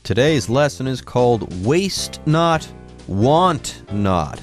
Today's lesson is called Waste Not, Want Not.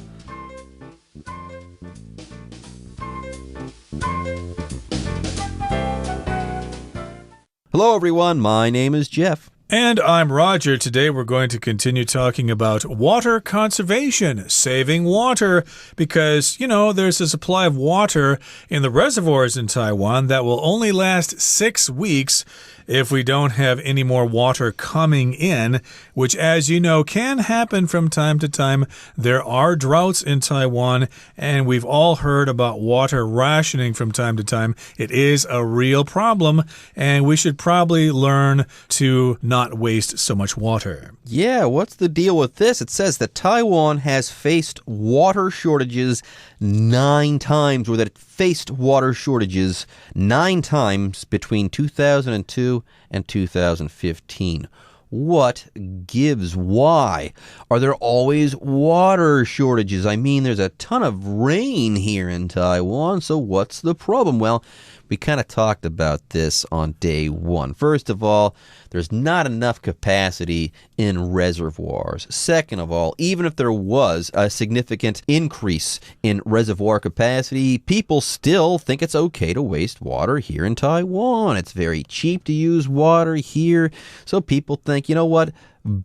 Hello everyone, my name is Jeff. And I'm Roger. Today we're going to continue talking about water conservation, saving water, because, there's a supply of water in the reservoirs in Taiwan that will only last 6 weeks if we don't have any more water coming in, which, as you know, can happen from time to time. There are droughts in Taiwan, and we've all heard about water rationing from time to time. It is a real problem, and we should probably learn to not waste so much water. Yeah, what's the deal with this? It says that Taiwan has faced water shortages 9 times, or that it faced water shortages 9 times between 2002 and 2015. What gives? Why? Are there always water shortages? I mean, there's a ton of rain here in Taiwan, so what's the problem? Well, we kind of talked about this on day 1. First of all, there's not enough capacity in reservoirs. Second of all, even if there was a significant increase in reservoir capacity, people still think it's okay to waste water here in Taiwan. It's very cheap to use water here, so people think, you know what?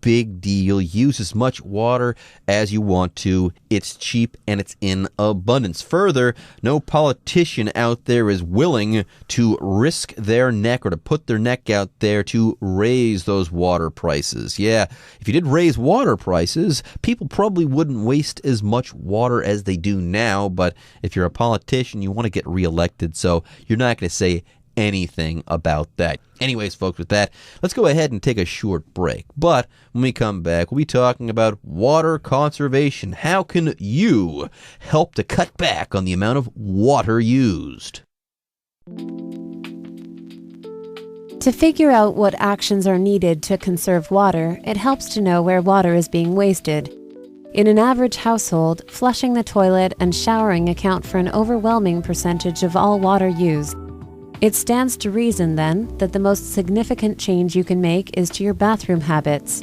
Big deal. Use as much water as you want to. It's cheap and it's in abundance. Further, no politician out there is willing to risk their neck or to put their neck out there to raise those water prices. Yeah, if you did raise water prices, people probably wouldn't waste as much water as they do now. But if you're a politician, you want to get reelected, so you're not going to say anything about that. Anyways, folks, with that, let's go ahead and take a short break. But when we come back, we'll be talking about water conservation. How can you help to cut back on the amount of water used? To figure out what actions are needed to conserve water, it helps to know where water is being wasted. In an average household, flushing the toilet and showering account for an overwhelming percentage of all water used. It stands to reason, then, that the most significant change you can make is to your bathroom habits.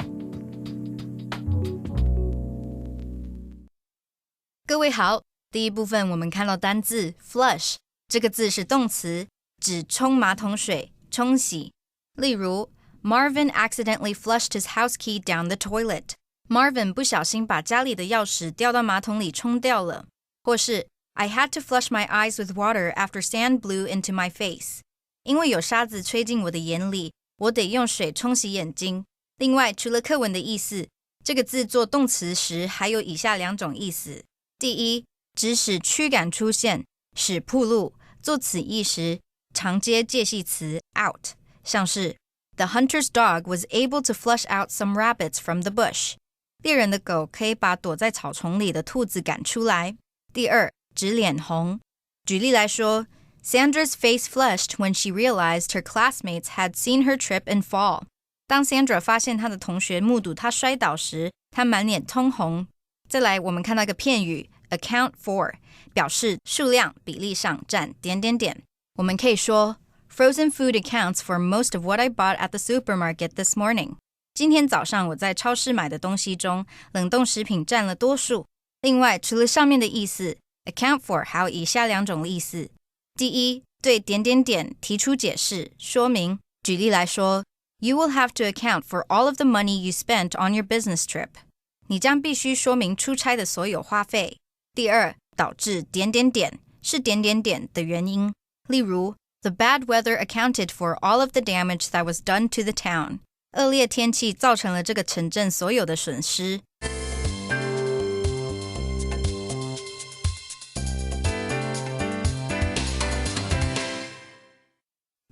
各位好，第一部分我们看到单字 flush， 这个字是动词，指冲马桶水、冲洗。例如 Marvin accidentally flushed his house key down the toilet. Marvin 不小心把家里的钥匙掉到马桶里冲掉了。或是I had to flush my eyes with water after sand blew into my face. 因为有沙子吹进我的眼里，我得用水冲洗眼睛。另外，除了课文的意思，这个字做动词时还有以下2种意思。第一，指使驱赶出现，使暴露。做此意时，常接介系词 out， 像是 The hunter's dog was able to flush out some rabbits from the bush. 猎人的狗可以把躲在草丛里的兔子赶出来。第二，指脸红。举例来说 Sandra's face flushed when she realized her classmates had seen her trip and fall. 当 Sandra 发现她的同学目睹她摔倒时，她满脸通红。再来，我们看到一个片语 account for， 表示数量、比例上占……我们可以说 Frozen food accounts for most of what I bought at the supermarket this morning. 今天早上我在超市买的东西中，冷冻食品占了多数。另外，除了上面的意思account for 还有以下2种意思。第一，对……提出解释、说明。举例来说 You will have to account for all of the money you spent on your business trip. 你将必须说明出差的所有花费。第二，导致……是……的原因。例如 The bad weather accounted for all of the damage that was done to the town. 恶劣天气造成了这个城镇所有的损失。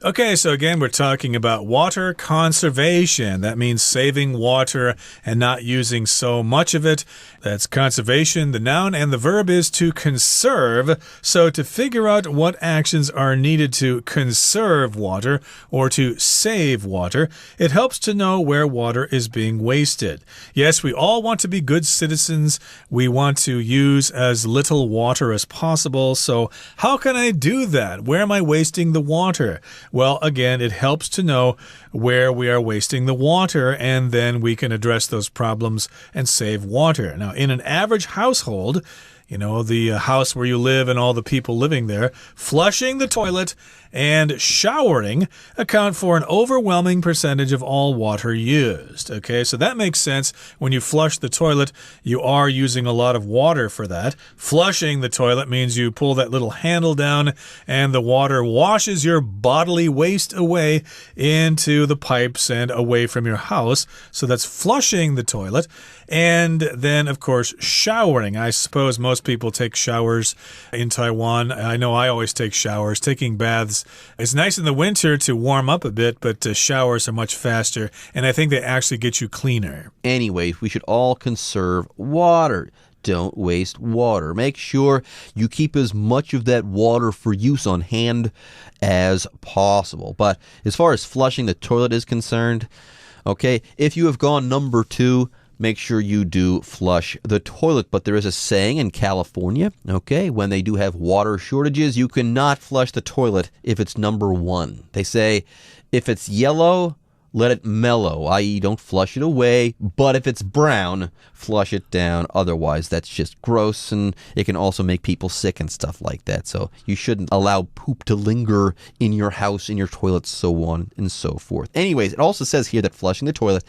Okay, so again, we're talking about water conservation. That means saving water and not using so much of it. That's conservation. The noun and the verb is to conserve. So to figure out what actions are needed to conserve water or to save water, it helps to know where water is being wasted. Yes, we all want to be good citizens. We want to use as little water as possible. So how can I do that? Where am I wasting the water? Well, again, it helps to know where we are wasting the water, and then we can address those problems and save water. Now, in an average household, the house where you live and all the people living there, flushing the toilet and showering account for an overwhelming percentage of all water used. Okay, so that makes sense. When you flush the toilet, you are using a lot of water for that. Flushing the toilet means you pull that little handle down and the water washes your bodily waste away into the pipes and away from your house. So that's flushing the toilet. And then, of course, showering. I suppose most people take showers in Taiwan. I know I always take showers. Taking baths, it's nice in the winter to warm up a bit, but showers are much faster, and I think they actually get you cleaner. Anyway, we should all conserve water. Don't waste water. Make sure you keep as much of that water for use on hand as possible. But as far as flushing the toilet is concerned, okay, if you have gone number 2, make sure you do flush the toilet. But there is a saying in California, okay, when they do have water shortages, you cannot flush the toilet if it's number 1. They say, if it's yellow, let it mellow, i.e. don't flush it away, but if it's brown, flush it down. Otherwise, that's just gross, and it can also make people sick and stuff like that. So you shouldn't allow poop to linger in your house, in your toilet, so on and so forth. Anyways, it also says here that flushing the toilet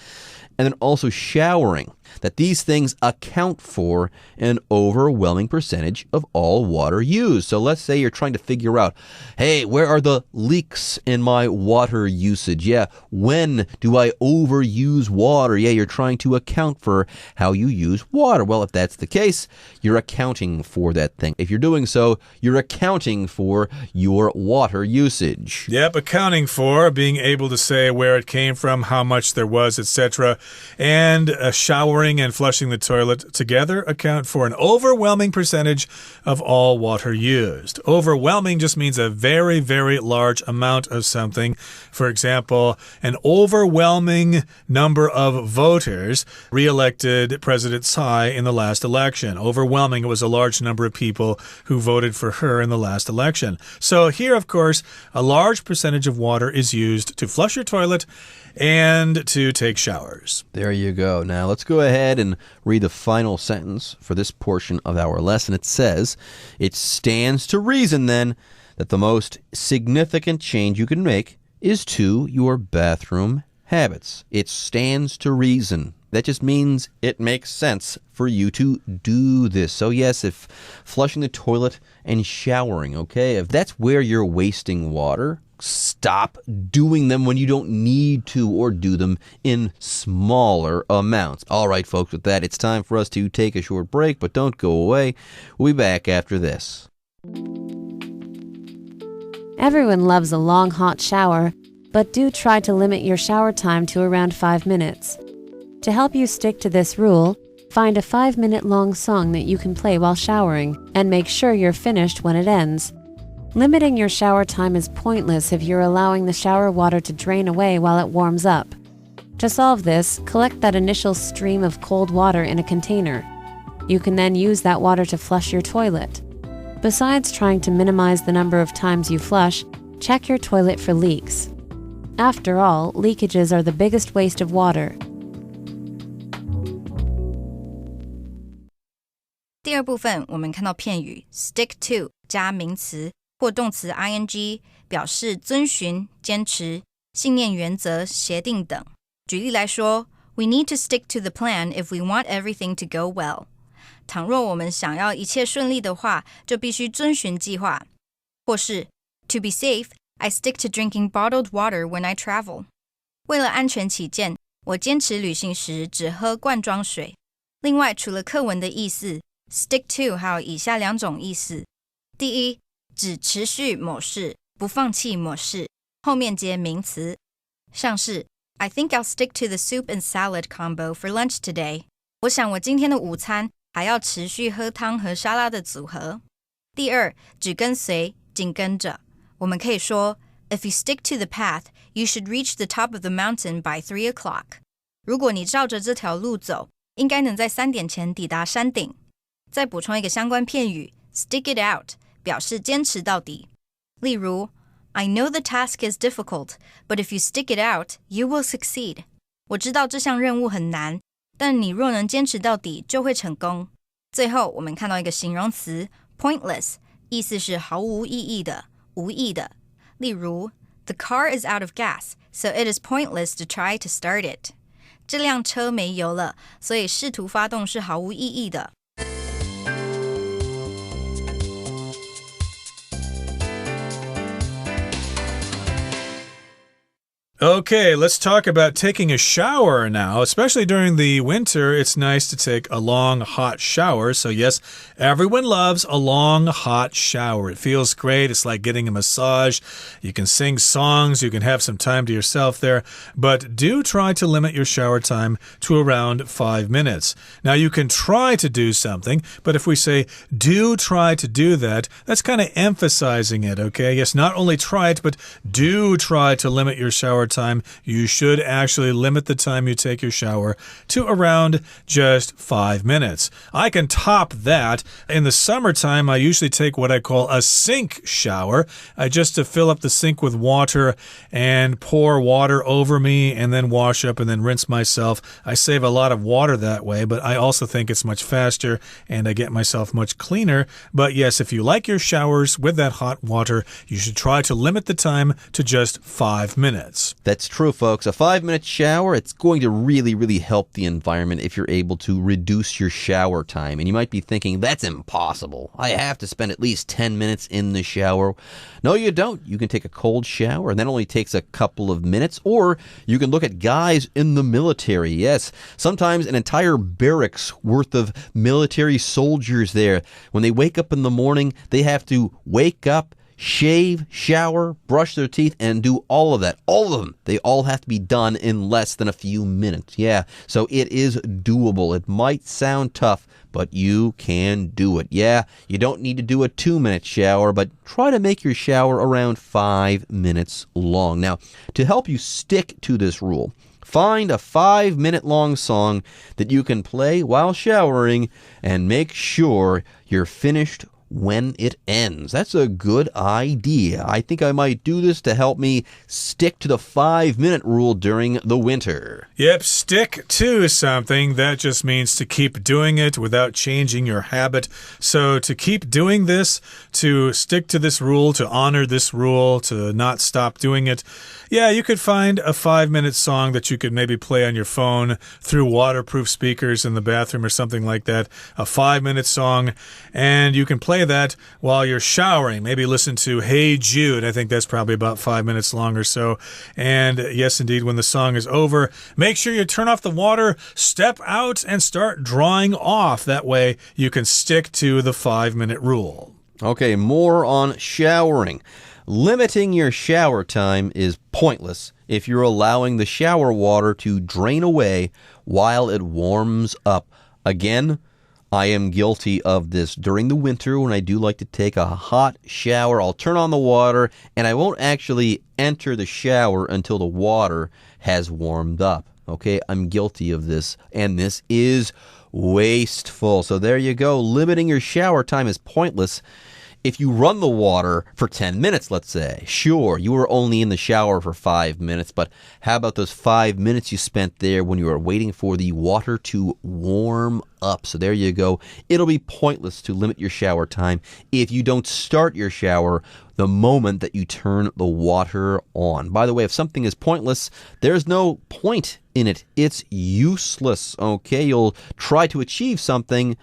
and then also showering, that these things account for an overwhelming percentage of all water used. So let's say you're trying to figure out, hey, where are the leaks in my water usage? Yeah, when do I overuse water? Yeah, you're trying to account for how you use water. Well, if that's the case, you're accounting for that thing. If you're doing so, you're accounting for your water usage. Yep, accounting for, being able to say where it came from, how much there was, etc. And showering and flushing the toilet together account for an overwhelming percentage of all water used. Overwhelming just means a very, very large amount of something. For example, an overwhelming number of voters re-elected President Tsai in the last election. Overwhelming, it was a large number of people who voted for her in the last election. So here, of course, a large percentage of water is used to flush your toilet and to take showers. There you go. Now let's go ahead and read the final sentence for this portion of our lesson. It says, it stands to reason then that the most significant change you can make is to your bathroom habits. It stands to reason. That just means it makes sense for you to do this. So yes, if flushing the toilet and showering, okay, if that's where you're wasting water, stop doing them when you don't need to, or do them in smaller amounts. All right, folks, with that, it's time for us to take a short break, but don't go away. We'll be back after this. Everyone loves a long hot shower, but do try to limit your shower time to around 5 minutes. To help you stick to this rule, find a 5-minute long song that you can play while showering, and make sure you're finished when it ends. Limiting your shower time is pointless if you're allowing the shower water to drain away while it warms up. To solve this, collect that initial stream of cold water in a container. You can then use that water to flush your toilet. Besides trying to minimize the number of times you flush, check your toilet for leaks. After all, leakages are the biggest waste of water. 第二部分我们看到片语 stick to 加名词或动词 ing 表示遵循、坚持、信念原则、协定等。举例来说 We need to stick to the plan if we want everything to go well. 倘若我们想要一切顺利的话，就必须遵循计划。或是 To be safe, I stick to drinking bottled water when I travel. 为了安全起见，我坚持旅行时只喝罐装水。另外，除了课文的意思 stick to 还有以下2种意思。第一，指持续某事，不放弃某事，后面接名词。像是 I think I'll stick to the soup and salad combo for lunch today. 我想我今天的午餐还要持续喝汤和沙拉的组合。第二，指跟随，紧跟着。我们可以说 If you stick to the path, you should reach the top of the mountain by 3 o'clock. 如果你照着这条路走，应该能在3点前抵达山顶。再补充一个相关片语 stick it out 表示坚持到底。例如 I know the task is difficult, but if you stick it out, you will succeed. 我知道这项任务很难，但你若能坚持到底，就会成功。最后，我们看到一个形容词 pointless， 意思是毫无意义的、无益的。例如 The car is out of gas, so it is pointless to try to start it. 这辆车没油了，所以试图发动是毫无意义的。Okay, let's talk about taking a shower now. Especially during the winter, it's nice to take a long, hot shower. So yes, everyone loves a long, hot shower. It feels great. It's like getting a massage. You can sing songs. You can have some time to yourself there. But do try to limit your shower time to around 5 minutes. Now, you can try to do something, but if we say do try to do that, that's kind of emphasizing it, okay? Yes, not only try it, but do try to limit your shower time. You should actually limit the time you take your shower to around just 5 minutes. I can top that. In the summertime, I usually take what I call a sink shower. Just to fill up the sink with water and pour water over me and then wash up and then rinse myself. I save a lot of water that way, but I also think it's much faster and I get myself much cleaner. But yes, if you like your showers with that hot water, you should try to limit the time to just 5 minutes. That's true, folks. A 5-minute shower, it's going to really, really help the environment if you're able to reduce your shower time. And you might be thinking, that's impossible. I have to spend at least 10 minutes in the shower. No, you don't. You can take a cold shower, and that only takes a couple of minutes. Or you can look at guys in the military. Yes, sometimes an entire barracks worth of military soldiers there. When they wake up in the morning, they have to wake up, shave, shower, brush their teeth, and do all of that. All of them. They all have to be done in less than a few minutes. Yeah, so it is doable. It might sound tough, but you can do it. Yeah, you don't need to do a 2-minute shower, but try to make your shower around 5 minutes long. Now, to help you stick to this rule, find a 5-minute long song that you can play while showering and make sure you're finished when it ends. That's a good idea. I think I might do this to help me stick to the 5-minute rule during the winter. Yep, stick to something. That just means to keep doing it without changing your habit. So to keep doing this, to stick to this rule, to honor this rule, to not stop doing it, yeah, you could find a 5-minute song that you could maybe play on your phone through waterproof speakers in the bathroom or something like that. A 5-minute song, and you can play that while you're showering. Maybe listen to Hey Jude. I think that's probably about 5 minutes long or so. And yes, indeed, when the song is over, make sure you turn off the water, step out, and start drying off. That way you can stick to the 5-minute rule. Okay, more on showering. Limiting your shower time is pointless if you're allowing the shower water to drain away while it warms up. Again, I am guilty of this during the winter when I do like to take a hot shower. I'll turn on the water and I won't actually enter the shower until the water has warmed up. Okay, I'm guilty of this, and this is wasteful. So there you go. Limiting your shower time is pointless. If you run the water for 10 minutes, let's say, sure, you were only in the shower for 5 minutes, but how about those 5 minutes you spent there when you were waiting for the water to warm up? So there you go. It'll be pointless to limit your shower time if you don't start your shower the moment that you turn the water on. By the way, if something is pointless, there's no point in it. It's useless, okay? You'll try to achieve something,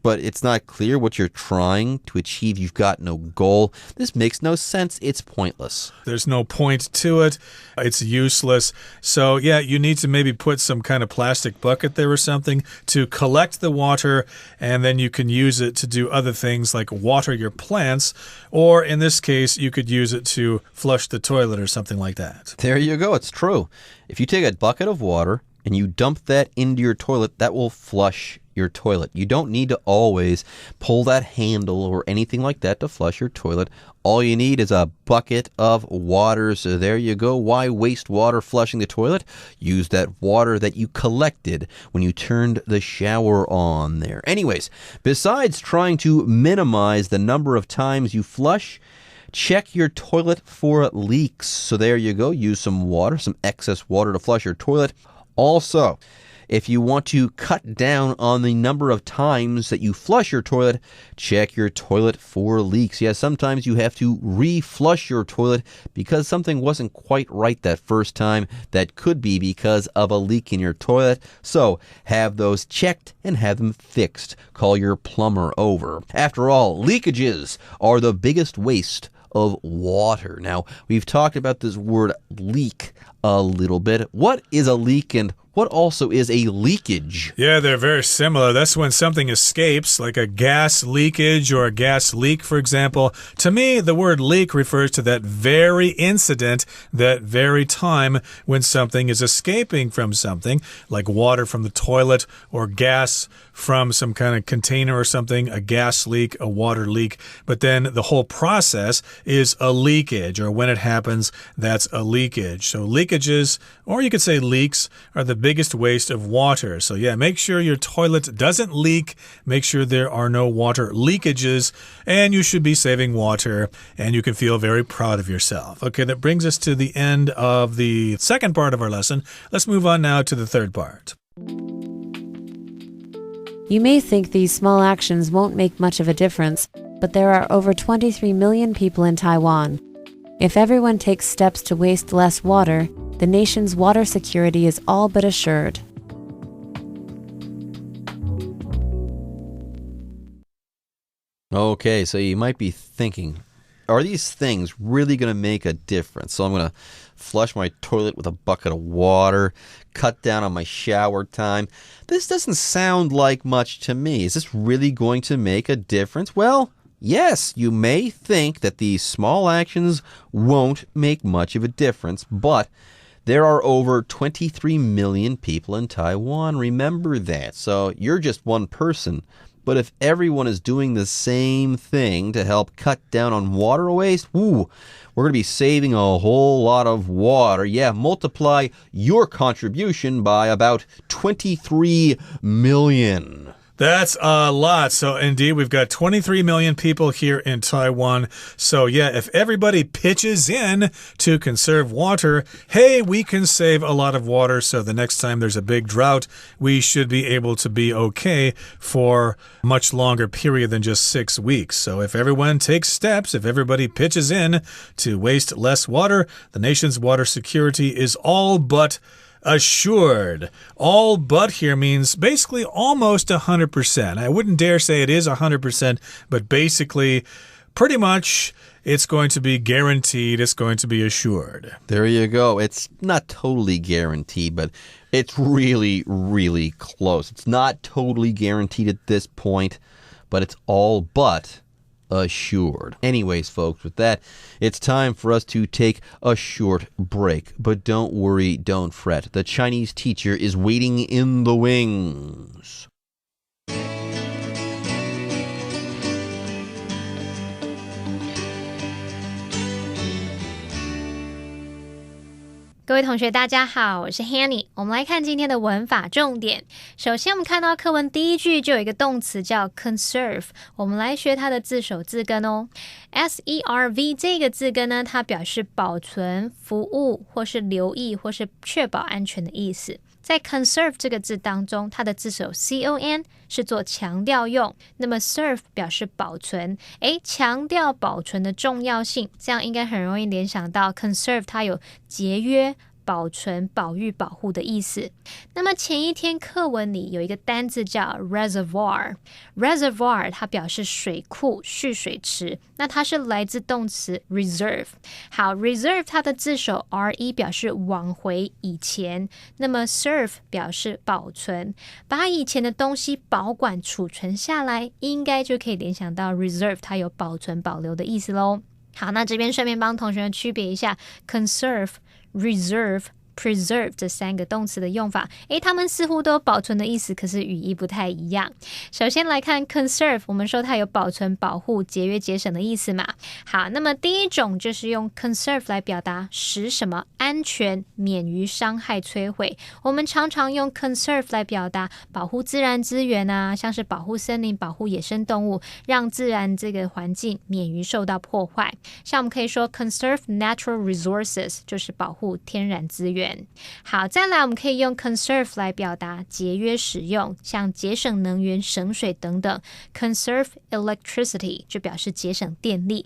but it's not clear what you're trying to achieve. You've got no goal. This makes no sense. It's pointless. There's no point to it. It's useless. So, yeah, you need to maybe put some kind of plastic bucket there or something to collect the water, and then you can use it to do other things like water your plants, or in this case, you could use it to flush the toilet or something like that. There you go. It's true. If you take a bucket of water and you dump that into your toilet, that will flush your toilet. You don't need to always pull that handle or anything like that to flush your toilet. All you need is a bucket of water. So there you go. Why waste water flushing the toilet? Use that water that you collected when you turned the shower on there. Anyways, besides trying to minimize the number of times you flush, check your toilet for leaks. So there you go. Use some water, some excess water to flush your toilet. Also, if you want to cut down on the number of times that you flush your toilet, check your toilet for leaks. Yeah, sometimes you have to re-flush your toilet because something wasn't quite right that first time. That could be because of a leak in your toilet. So have those checked and have them fixed. Call your plumber over. After all, leakages are the biggest waste of water. Now, we've talked about this word leak a little bit. What is a leak and what also is a leakage? Yeah, they're very similar. That's when something escapes, like a gas leakage or a gas leak, for example. To me, the word leak refers to that very incident, that very time when something is escaping from something, like water from the toilet or gas from some kind of container or something, a gas leak, a water leak. But then the whole process is a leakage, or when it happens, that's a leakage. So leakages, or you could say leaks, are the biggest waste of water. So yeah, make sure your toilet doesn't leak. Make sure there are no water leakages, and you should be saving water, and you can feel very proud of yourself. Okay, that brings us to the end of the second part of our lesson. Let's move on now to the third part. You may think these small actions won't make much of a difference, but there are over 23 million people in Taiwan. If everyone takes steps to waste less water, the nation's water security is all but assured. Okay, so you might be thinking, are these things really going to make a difference? So I'm going to flush my toilet with a bucket of water, cut down on my shower time. This doesn't sound like much to me. Is this really going to make a difference? Well, yes, you may think that these small actions won't make much of a difference, but there are over 23 million people in Taiwan. Remember that. So you're just one person. But if everyone is doing the same thing to help cut down on water waste, we're going to be saving a whole lot of water. Yeah, multiply your contribution by about 23 million. That's a lot. So indeed, we've got 23 million people here in Taiwan. So yeah, if everybody pitches in to conserve water, hey, we can save a lot of water. So the next time there's a big drought, we should be able to be okay for a much longer period than just 6 weeks. So if everyone takes steps, if everybody pitches in to waste less water, the nation's water security is all but assured. All but here means basically almost 100%. I wouldn't dare say it is 100%, but basically pretty much it's going to be guaranteed, it's going to be assured. There you go. It's not totally guaranteed, but it's really, really close. It's not totally guaranteed at this point, but it's all but assured. Anyways, folks, with that, it's time for us to take a short break. But don't worry, don't fret. The Chinese teacher is waiting in the wings.各位同学大家好，我是 Hanny。 我们来看今天的文法重点。首先我们看到课文第一句就有一个动词叫 conserve， 我们来学它的字首字根哦。 S-E-R-V 这个字根呢，它表示保存、服务或是留意或是确保安全的意思。在 conserve 这个字当中，它的字首 C-O-N 是做强调用，那么 serve 表示保存，强调保存的重要性，这样应该很容易联想到 conserve 它有节约、保存、保育、保护的意思。那么前一天课文里有一个单字叫 reservoir， reservoir 它表示水库、蓄水池，那它是来自动词 reserve。 好， reserve 它的字首 re 表示往回、以前，那么 serve 表示保存，把以前的东西保管储存下来，应该就可以联想到 reserve 它有保存保留的意思咯。好，那这边顺便帮同学们区别一下 conserve、reserve、preserve 这3个动词的用法，它们似乎都有保存的意思，可是语义不太一样。首先来看 conserve， 我们说它有保存、保护、节约、节省的意思嘛。好，那么第一种就是用 conserve 来表达使什么安全，免于伤害摧毁。我们常常用 conserve 来表达保护自然资源啊，像是保护森林、保护野生动物，让自然这个环境免于受到破坏。像我们可以说 conserve natural resources， 就是保护天然资源。好，再来我们可以用 conserve 来表达节约使用，像节省能源、省水等等。conserve electricity 就表示节省电力。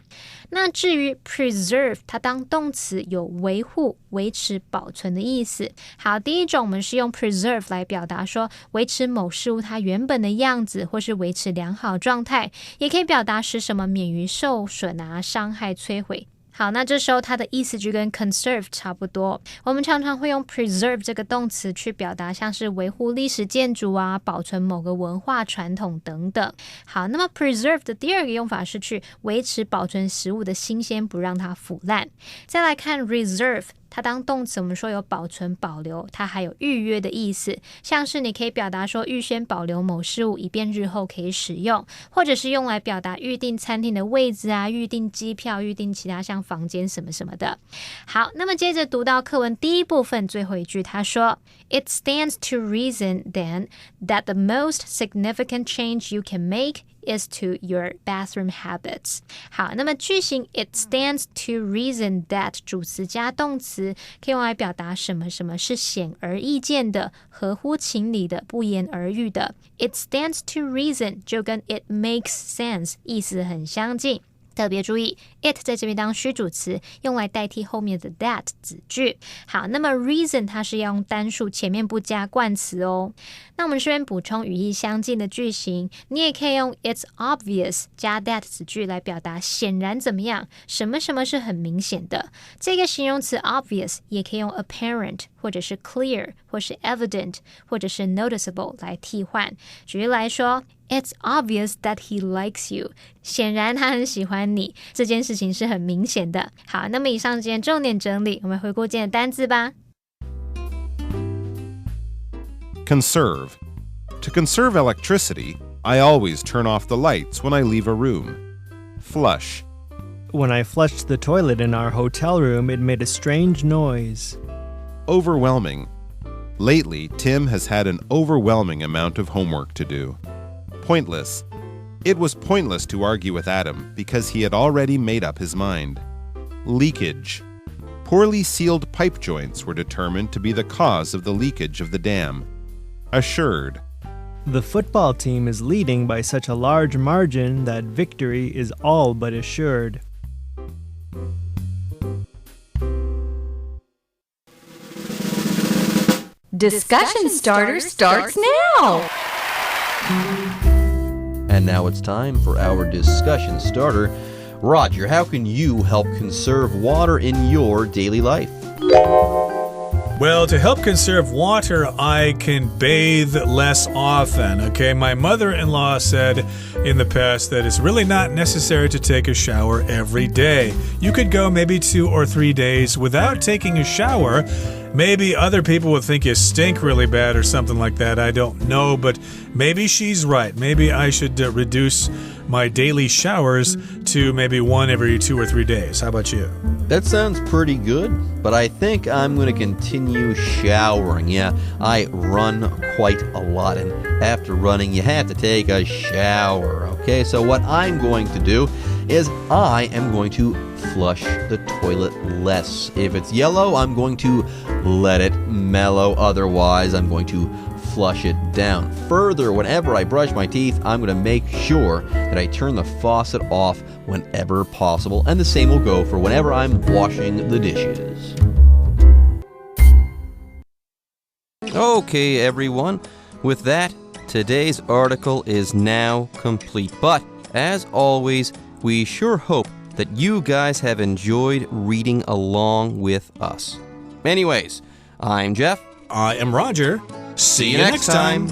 那至于 preserve， 它当动词有维护、维持、保存的意思。好，第一种我们是用 preserve 来表达说维持某事物它原本的样子，或是维持良好状态，也可以表达使什么免于受损啊、伤害、摧毁。好，那这时候它的意思就跟 conserve 差不多。我们常常会用 preserve 这个动词去表达像是维护历史建筑啊、保存某个文化传统等等。好，那么 preserve 的第二个用法是去维持、保存食物的新鲜，不让它腐烂。再来看 reserve，它当动词我们说有保存、保留，它还有预约的意思，像是你可以表达说预先保留某事物以便日后可以使用，或者是用来表达预定餐厅的位置啊、预定机票、预定其他像房间什么什么的。好，那么接着读到课文第一部分最后一句，他说 It stands to reason then that the most significant change you can make is to your bathroom habits. 好，那么句型 It stands to reason that 主词加动词可以用来表达什么什么是显而易见的、合乎情理的、不言而喻的。It stands to reason 就跟 It makes sense 意思很相近。特别注意 it 在这边当虚主词，用来代替后面的 that 子句。好，那么 reason 它是要用单数，前面不加冠词哦。那我们这边补充语义相近的句型，你也可以用 it's obvious 加 that 子句来表达显然怎么样，什么什么是很明显的。这个形容词 obvious 也可以用 apparent 或者是 clear 或是 evident 或者是 noticeable 来替换。举例来说It's obvious that he likes you. 显然他很喜欢你，这件事情是很明显的。好，那么以上今天重点整理，我们回顾今天的单字吧。Conserve. To conserve electricity, I always turn off the lights when I leave a room. Flush. When I flushed the toilet in our hotel room, it made a strange noise. Overwhelming. Lately, Tim has had an overwhelming amount of homework to do. Pointless. It was pointless to argue with Adam because he had already made up his mind. Leakage. Poorly sealed pipe joints were determined to be the cause of the leakage of the dam. Assured. The football team is leading by such a large margin that victory is all but assured. Discussion Starter starts now! And now it's time for our discussion starter. Roger, how can you help conserve water in your daily life? Well, to help conserve water, I can bathe less often, okay? My mother-in-law said in the past that it's really not necessary to take a shower every day. You could go maybe 2 or 3 days without taking a shower. Maybe other people would think you stink really bad or something like that. I don't know, but maybe she's right. Maybe I should reduce my daily showers to maybe 1 every 2 or 3 days. How about you? That sounds pretty good, but I think I'm going to continue showering. Yeah, I run quite a lot, and after running, you have to take a shower, okay? So what I'm going to do is I am going to flush the toilet less. If it's yellow, I'm going to let it mellow. Otherwise, I'm going to flush it down. Further, whenever I brush my teeth, I'm going to make sure that I turn the faucet off whenever possible. And the same will go for whenever I'm washing the dishes. Okay, everyone. With that, today's article is now complete. But, as always, we sure hope that you guys have enjoyed reading along with us. Anyways, I'm Jeff. I am Roger. See you next time.